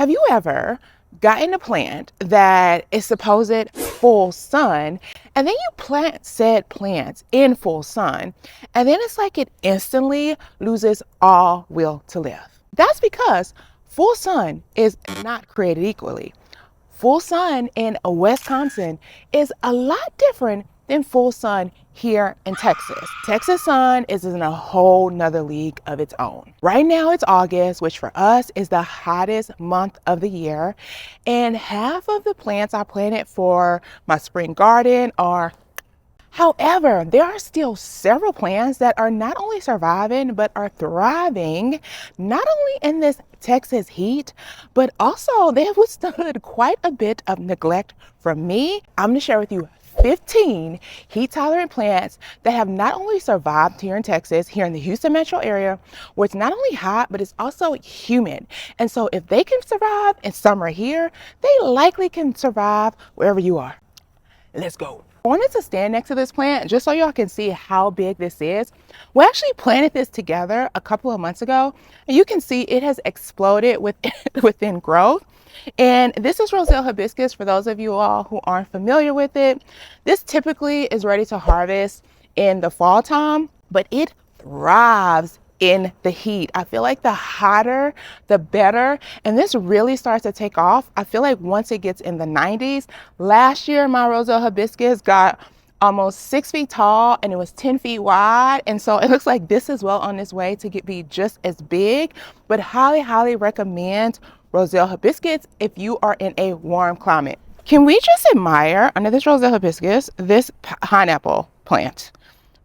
Have you ever gotten a plant that is supposed full sun, and then you plant said plants in full sun, and then it's like it instantly loses all will to live? That's because full sun is not created equally. Full sun in Wisconsin is a lot different than full sun here in Texas. Texas sun is in a whole nother league of its own. Right now it's August, which for us is the hottest month of the year. And half of the plants I planted for my spring garden are. However, there are still several plants that are not only surviving, but are thriving, not only in this Texas heat, but also they have withstood quite a bit of neglect from me. I'm going to share with you 15 heat-tolerant plants that have not only survived here in Texas, here in the Houston metro area, where it's not only hot, but it's also humid. And so if they can survive in summer here, they likely can survive wherever you are. Let's go. I wanted to stand next to this plant just so y'all can see how big this is. We actually planted this together a couple of months ago, and you can see it has exploded within growth. And this is Roselle hibiscus for those of you all who aren't familiar with it. This typically is ready to harvest in the fall time, but it thrives in the heat. I feel like the hotter, the better. And this really starts to take off. I feel like once it gets in the 90s, last year, my Roselle hibiscus got almost 6 feet tall and it was 10 feet wide. And so it looks like this is well on its way to be just as big, but highly recommend Roselle hibiscus if you are in a warm climate. Can we just admire under this Roselle hibiscus, this pineapple plant?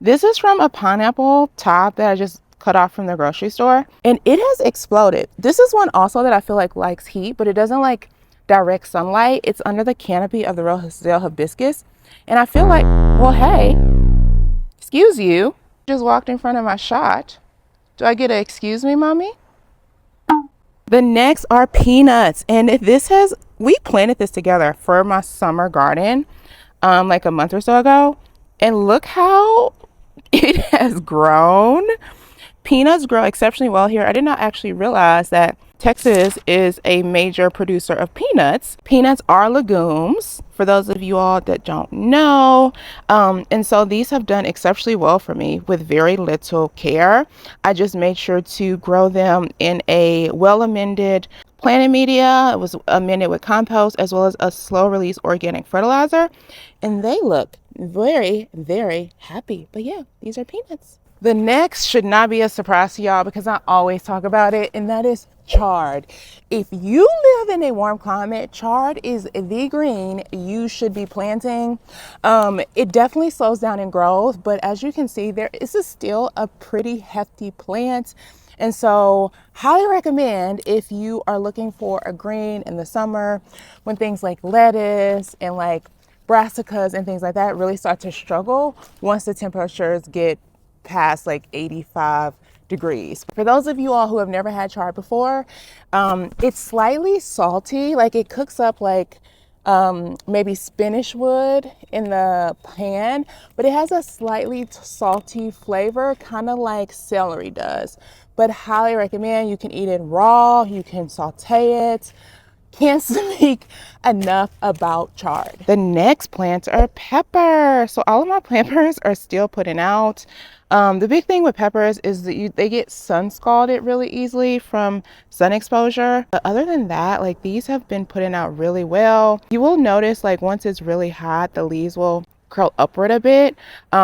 This is from a pineapple top that I just cut off from the grocery store, and it has exploded. This is one also that I feel like likes heat, but it doesn't like direct sunlight. It's under the canopy of the Roselle hibiscus, and I feel like, well, hey, excuse you, just walked in front of my shot. Do I get a excuse me, mommy? The next are peanuts, and we planted this together for my summer garden like a month or so ago, and look how it has grown. Peanuts grow exceptionally well here. I did not actually realize that Texas is a major producer of peanuts. Peanuts are legumes, for those of you all that don't know. And so these have done exceptionally well for me with very little care. I just made sure to grow them in a well-amended planting media. It was amended with compost as well as a slow release organic fertilizer. And they look very happy. But yeah, these are peanuts. The next should not be a surprise to y'all because I always talk about it, and that is chard. If you live in a warm climate, chard is the green you should be planting. It definitely slows down in growth, but as you can see, this is still a pretty hefty plant. And so highly recommend if you are looking for a green in the summer when things like lettuce and like brassicas and things like that really start to struggle once the temperatures get past like 85 degrees. For those of you all who have never had chard before, it's slightly salty, like it cooks up like maybe spinach would in the pan, but it has a slightly salty flavor, kind of like celery does. But highly recommend. You can eat it raw, you can saute it. Can't speak enough about chard. The next plants are peppers. So all of my peppers are still putting out. The big thing with peppers is that they get sun scalded really easily from sun exposure. But other than that, like these have been putting out really well. You will notice like once it's really hot, the leaves will curl upward a bit.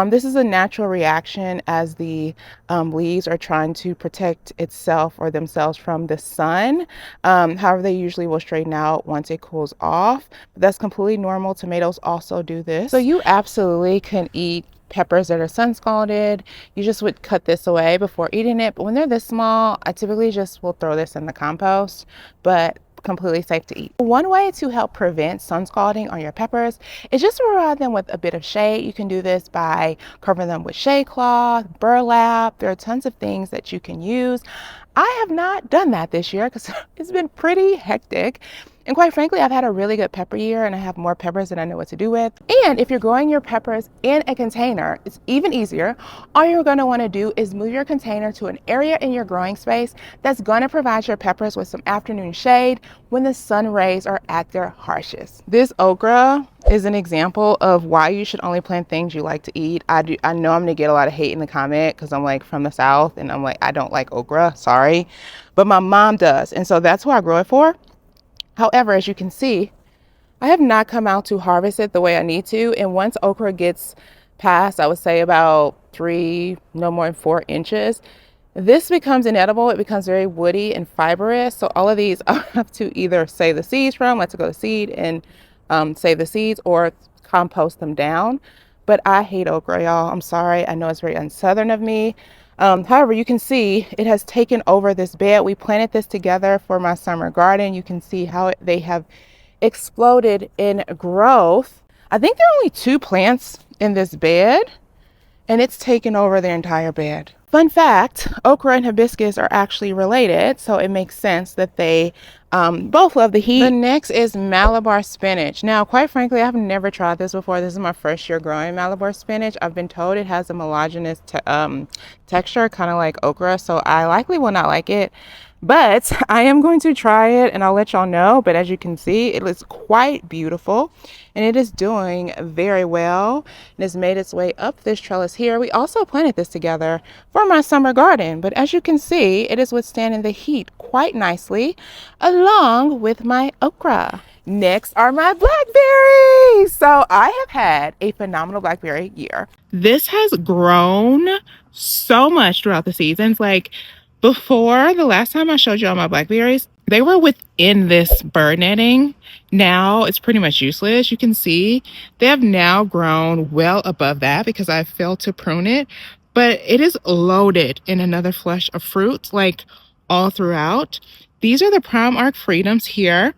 This is a natural reaction as the leaves are trying to protect itself or themselves from the sun. However, they usually will straighten out once it cools off. But that's completely normal. Tomatoes also do this. So you absolutely can eat peppers that are sun scalded. You just would cut this away before eating it. But when they're this small, I typically just will throw this in the compost. But completely safe to eat. One way to help prevent sun scalding on your peppers is just to provide them with a bit of shade. You can do this by covering them with shade cloth, burlap. There are tons of things that you can use. I have not done that this year because it's been pretty hectic. And quite frankly, I've had a really good pepper year and I have more peppers than I know what to do with. And if you're growing your peppers in a container, it's even easier. All you're going to want to do is move your container to an area in your growing space that's going to provide your peppers with some afternoon shade when the sun rays are at their harshest. This okra is an example of why you should only plant things you like to eat. I know I'm going to get a lot of hate in the comment because I'm like from the South and I'm like, I don't like okra, sorry. But my mom does. And so that's who I grow it for. However, as you can see, I have not come out to harvest it the way I need to. And once okra gets past, I would say about 3, no more than 4 inches, this becomes inedible. It becomes very woody and fibrous. So all of these I have to either save the seeds from, let's go to seed and save the seeds, or compost them down. But I hate okra, y'all. I'm sorry. I know it's very unsouthern of me. However, you can see it has taken over this bed. We planted this together for my summer garden. You can see how they have exploded in growth. I think there are only 2 plants in this bed and it's taken over the entire bed. Fun fact, okra and hibiscus are actually related, so it makes sense that they both love the heat. The next is Malabar spinach. Now, quite frankly, I've never tried this before. This is my first year growing Malabar spinach. I've been told it has a homogeneous texture, kind of like okra, so I likely will not like it. But I am going to try it and I'll let y'all know. But as you can see, it looks quite beautiful and it is doing very well. It has made its way up this trellis here. We also planted this together for my summer garden. But as you can see, it is withstanding the heat quite nicely along with my okra. Next are my blackberries. So I have had a phenomenal blackberry year. This has grown so much throughout the seasons. Like, before, the last time I showed you all my blackberries, they were within this bird netting. Now it's pretty much useless. You can see they have now grown well above that because I failed to prune it, but it is loaded in another flush of fruit, like all throughout. These are the Prime Arc Freedoms here.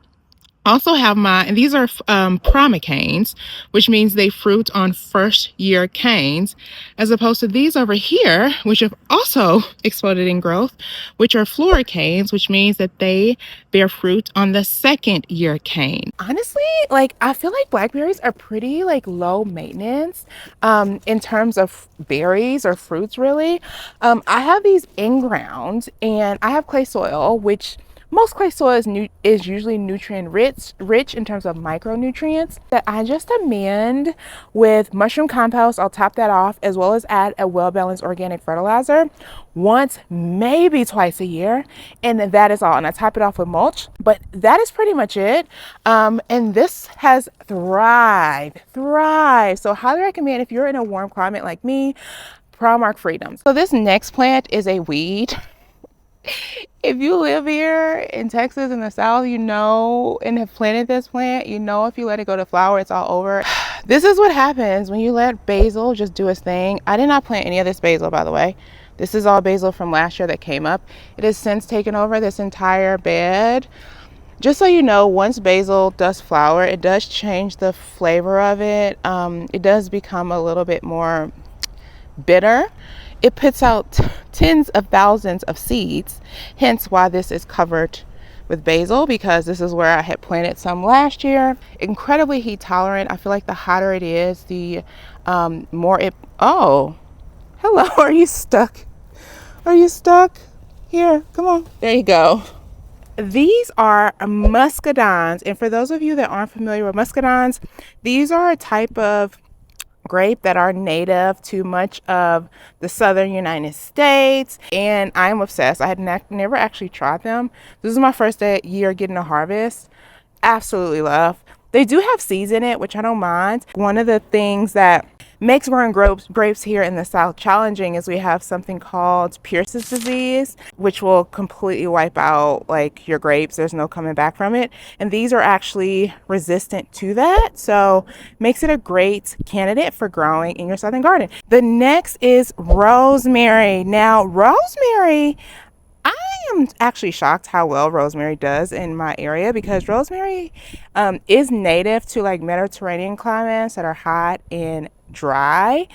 Also have and these are promicanes, which means they fruit on first year canes, as opposed to these over here, which have also exploded in growth, which are floricanes, which means that they bear fruit on the second year cane. Honestly, like, I feel like blackberries are pretty like low maintenance in terms of berries or fruits, really. I have these in ground and I have clay soil, which most clay soil is usually nutrient rich in terms of micronutrients, that I just amend with mushroom compost. I'll top that off, as well as add a well-balanced organic fertilizer once, maybe twice a year, and that is all. And I top it off with mulch, but that is pretty much it. And this has thrived. So highly recommend if you're in a warm climate like me, Primark Freedoms. So this next plant is a weed. If you live here in Texas in the South, you know, and have planted this plant, you know, if you let it go to flower, it's all over. This is what happens when you let basil just do its thing. I did not plant any of this basil, by the way. This is all basil from last year that came up. It has since taken over this entire bed. Just so you know, once basil does flower, it does change the flavor of it. It does become a little bit more bitter. It puts out tens of thousands of seeds, hence why this is covered with basil, because this is where I had planted some last year. Incredibly heat tolerant. I feel like the hotter it is, the more it... Oh, hello. Are you stuck? Are you stuck? Here, come on. There you go. These are muscadines, and for those of you that aren't familiar with muscadines, these are a type of grape that are native to much of the southern United States, and I'm obsessed. I had never actually tried them. This is my first year getting a harvest. Absolutely love. They do have seeds in it, which I don't mind. One of the things that makes growing grapes here in the South challenging is we have something called Pierce's disease, which will completely wipe out like your grapes. There's no coming back from it. And these are actually resistant to that. So makes it a great candidate for growing in your southern garden. The next is rosemary. Now, rosemary, I am actually shocked how well rosemary does in my area, because rosemary is native to like Mediterranean climates that are hot and dry.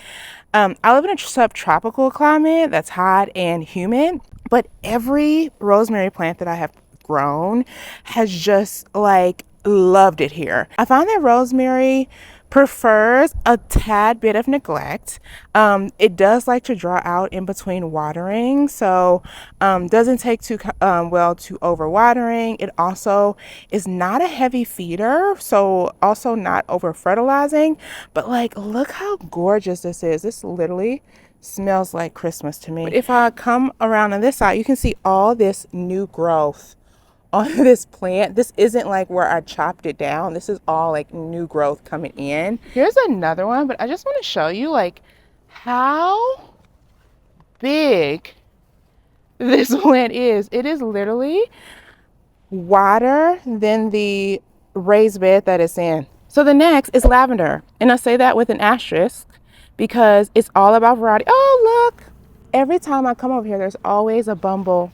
I live in a subtropical climate that's hot and humid, But every rosemary plant that I have grown has just like loved it here. I find that rosemary prefers a tad bit of neglect. It does like to draw out in between watering, so doesn't take too well to over watering. It also is not a heavy feeder, so also not over fertilizing. But like, look how gorgeous this is. This literally smells like Christmas to me. But if I come around on this side, you can see all this new growth on this plant. This isn't like where I chopped it down. This is all like new growth coming in. Here's another one, but I just want to show you like how big this plant is. It is literally wider than the raised bed that it's in. So the next is lavender, and I say that with an asterisk because it's all about variety. Oh, look, every time I come over here, there's always a bumble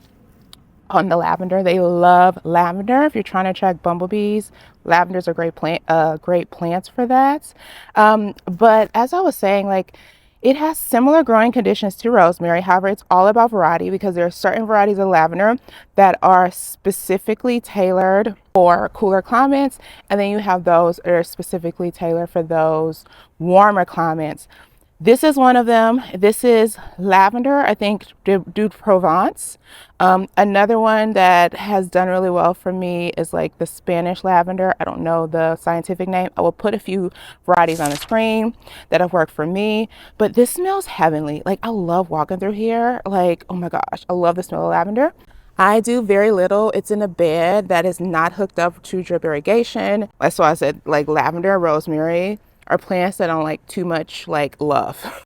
on the lavender. They love lavender. If you're trying to attract bumblebees, lavenders are great plants for that. But as I was saying, like, it has similar growing conditions to rosemary. However, it's all about variety because there are certain varieties of lavender that are specifically tailored for cooler climates, and then you have those that are specifically tailored for those warmer climates. This is one of them. This is lavender, I think, de Provence. Another one that has done really well for me is like the Spanish lavender. I don't know the scientific name. I will put a few varieties on the screen that have worked for me, but this smells heavenly. Like, I love walking through here. Like, oh my gosh, I love the smell of lavender. I do very little. It's in a bed that is not hooked up to drip irrigation. That's why I said like lavender and rosemary are plants that don't like too much like love.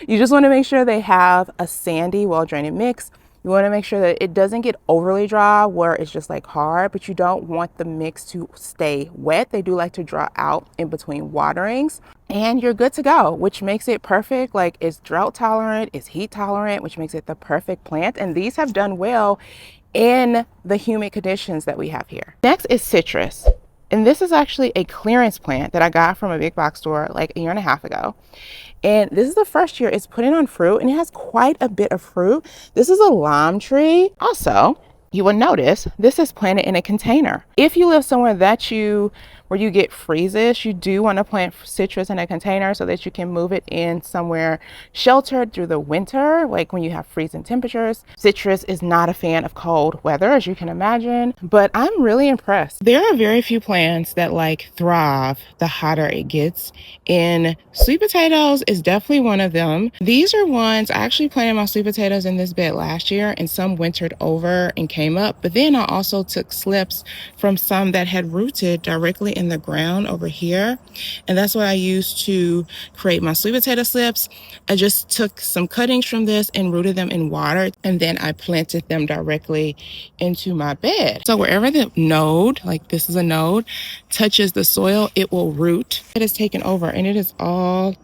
You just want to make sure they have a sandy, well-drained mix. You want to make sure that it doesn't get overly dry where it's just like hard, but you don't want the mix to stay wet. They do like to draw out in between waterings, and you're good to go, which makes it perfect. Like, it's drought tolerant, it's heat tolerant, which makes it the perfect plant. And these have done well in the humid conditions that we have here. Next is citrus. And this is actually a clearance plant that I got from a big box store like a year and a half ago. And this is the first year it's putting on fruit, and it has quite a bit of fruit. This is a lime tree. Also, you will notice this is planted in a container. If you live somewhere where you get freezes, you do want to plant citrus in a container so that you can move it in somewhere sheltered through the winter, like when you have freezing temperatures. Citrus is not a fan of cold weather, as you can imagine, but I'm really impressed. There are very few plants that like thrive the hotter it gets, and sweet potatoes is definitely one of them. These are ones I actually planted my sweet potatoes in this bed last year, and some wintered over and came up, but then I also took slips from some that had rooted directly in the ground over here, and that's what I used to create my sweet potato slips. I just took some cuttings from this and rooted them in water, and then I planted them directly into my bed. So wherever the node, like this is a node, touches the soil, it will root. It is taken over, and it is all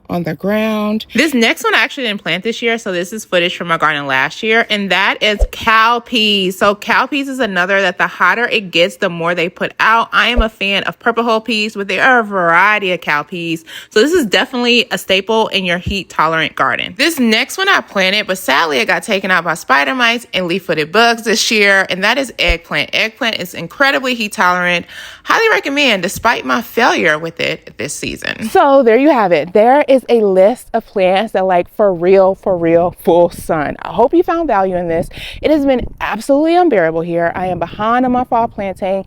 on the ground. This next one I actually didn't plant this year, so this is footage from my garden last year, and that is cowpeas. So cowpeas is another that the hotter it gets, the more they put out. I am a fan of purple hull peas, but there are a variety of cowpeas, so this is definitely a staple in your heat tolerant garden. This next one I planted, but sadly it got taken out by spider mites and leaf-footed bugs this year, and that is eggplant. Eggplant is incredibly heat tolerant. Highly recommend, despite my failure with it this season. So there you have it. There is a list of plants that like for real, full sun. I hope you found value in this. It has been absolutely unbearable here. I am behind on my fall planting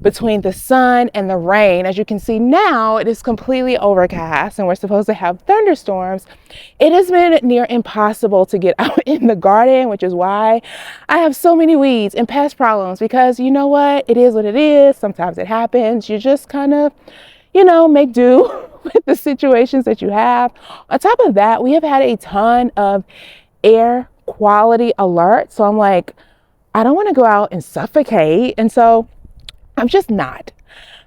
between the sun and the rain. As you can see now, it is completely overcast and we're supposed to have thunderstorms. It has been near impossible to get out in the garden, which is why I have so many weeds and pest problems, because you know what? It is what it is. Sometimes it happens. You just kind of, make do with the situations that you have. On top of that, we have had a ton of air quality alerts. So I'm like, I don't want to go out and suffocate. And so I'm just not.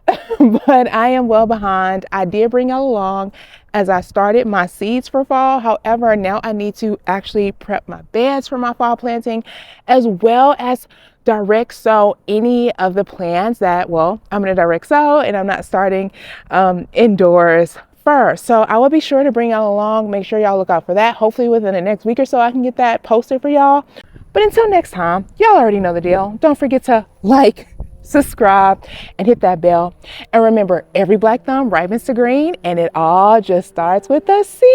But I am well behind. I did bring y'all along as I started my seeds for fall. However, now I need to actually prep my beds for my fall planting, as well as direct sow any of the plants that, I'm going to direct sow, and I'm not starting indoors first. So I will be sure to bring y'all along. Make sure y'all look out for that. Hopefully within the next week or so, I can get that posted for y'all. But until next time, y'all already know the deal. Don't forget to like, subscribe, and hit that bell. And remember, every black thumb ripens to green, and it all just starts with a seed.